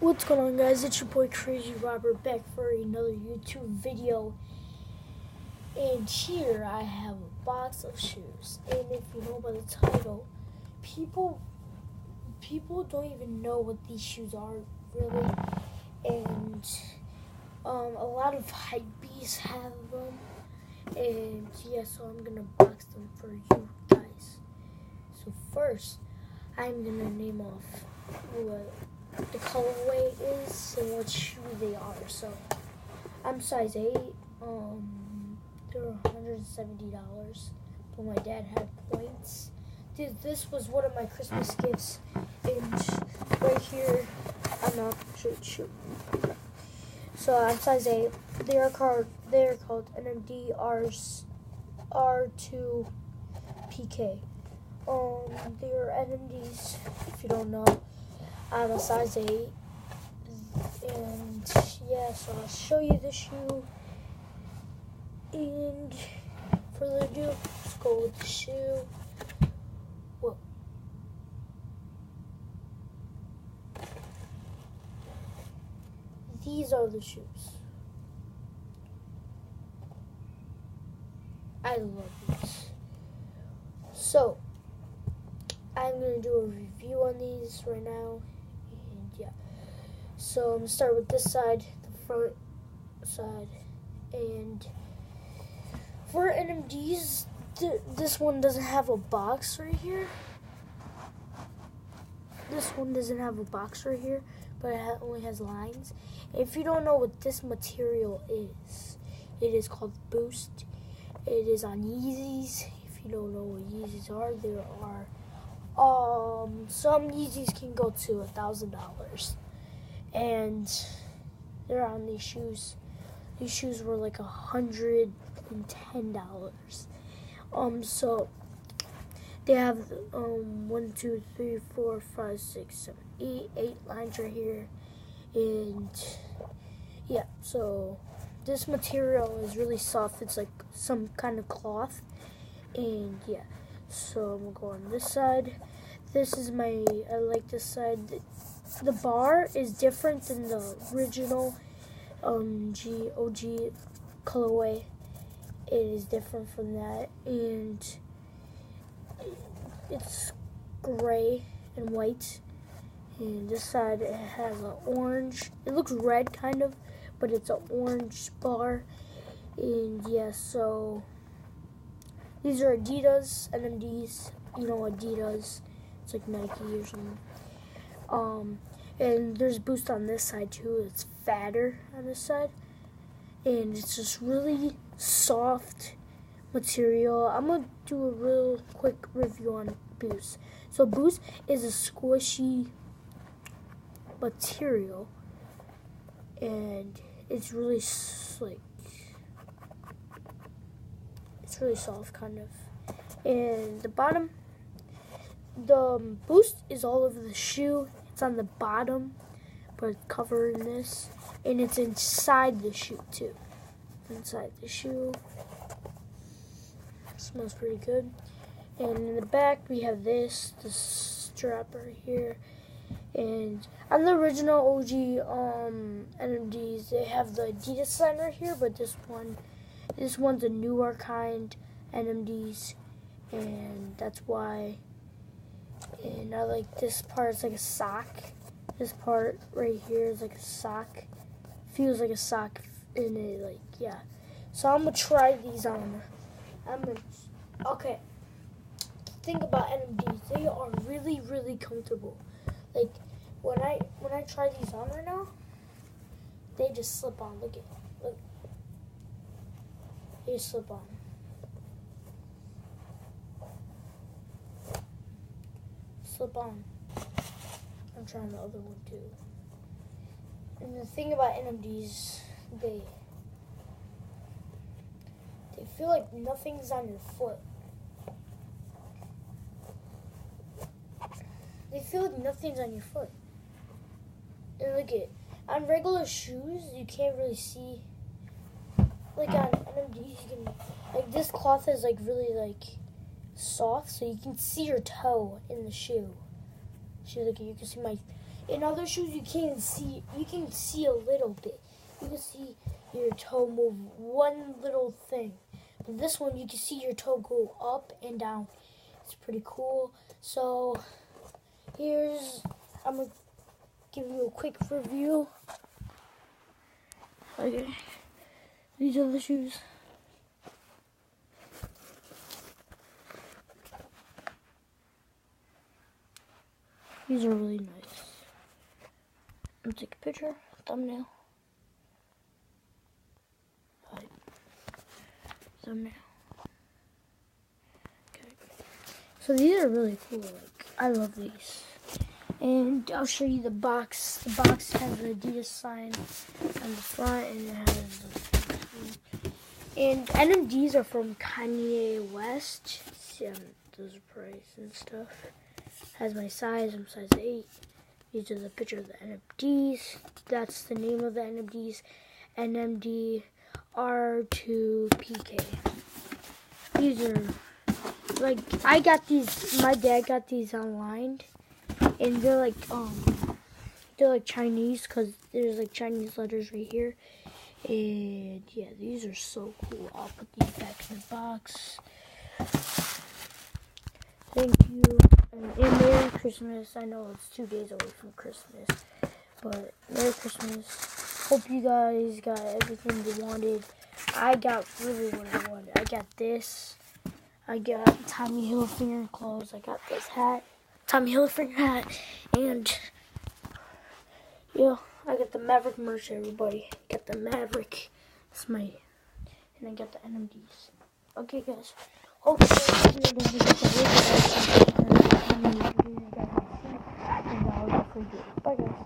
What's going on, guys? It's your boy Crazy Robert back for another YouTube video. And here I have a box of shoes. And if you know by the title, people don't even know what these shoes are really. And a lot of hypebeasts have them. And yeah, so I'm gonna box them for you guys. So first, I'm gonna name off what the colorway is and what shoe they are. So I'm size 8. They're $170, but my dad had points. This was one of my Christmas gifts. And right here, I'm not sure. So I'm size 8. They are called NMD R2 PK. They are NMDs. If you don't know, I'm a size 8. And yeah, so I'll show you the shoe. And further ado, let's go with the shoe. Whoa. These are the shoes. I love these. So, I'm going to do a review on these right now. And yeah. So, I'm going to start with this side, the front side. And for NMDs, this one doesn't have a box right here. This one doesn't have a box right here, but it only has lines. If you don't know what this material is, it is called Boost. It is on Yeezys. If you don't know what Yeezys are, there are some Yeezys can go to $1,000, and they're on these shoes. These shoes were like $110. So they have 1, 2, 3, 4, 5, 6, 7, 8 lines right here, and yeah. So this material is really soft. It's like some kind of cloth, and yeah. So I'm gonna go on this side. This is I like this side. The bar is different than the original OG colorway. It is different from that, and it's gray and white. And this side, it has an orange. It looks red kind of, but it's an orange bar. And yeah, so these are Adidas NMDs. You know Adidas, it's like Nike or something. And there's Boost on this side too. It's fatter on this side, and it's just really soft material. I'm gonna do a real quick review on Boost. So Boost is a squishy material, and it's really it's really soft kind of. And the bottom, the Boost is all over the shoe. It's on the bottom, but it's covered in this, and it's inside the shoe too. Inside the shoe. Smells pretty good. And in the back we have the strap right here. And on the original OG NMDs, they have the Adidas sign right here, but this one's a newer kind NMDs, and that's why. And I like this part. It's like a sock. This part right here is like a sock. Feels like a sock in it, like, yeah. So I'm gonna try these on. Okay. Think about NMDs. They are really, really comfortable. Like when I try these on right now, they just slip on. Look. They just slip on. Slip on. I'm trying the other one too. And the thing about NMDs, they feel like nothing's on your foot. They feel like nothing's on your foot. And look at, on regular shoes, you can't really see. Like on NMDs, you can, like this cloth is like really like soft, so you can see your toe in the shoe. See, look, you can see In other shoes, you can't see. You can see a little bit. You can see your toe move one little thing. But this one, you can see your toe go up and down. It's pretty cool. So I'm gonna give you a quick review. Okay, these are the shoes. These are really nice. I'm gonna take a picture, thumbnail. Right. Thumbnail. Okay. So these are really cool. Like, I love these. And I'll show you the box. The box has the Adidas sign on the front, and it has and NMDs are from Kanye West. See, those are price and stuff. Has my size. I'm size 8. These are the picture of the NMDs. That's the name of the NMDs. NMD R2PK. These are like, I got these. My dad got these online, and they're like Chinese, because there's like Chinese letters right here. And yeah, these are so cool. I'll put these back in the box. Thank you. And Merry Christmas. I know it's 2 days away from Christmas, but Merry Christmas. Hope you guys got everything you wanted. I got really what I wanted. I got this. I got Tommy Hilfiger clothes. I got this hat. Tommy Hilfiger hat. And yeah, I got the Maverick merch, everybody. Got the Maverick. That's my, and I got the NMDs. Okay, guys. Hope you guys enjoyed the video. And I'll definitely do it. Bye, guys.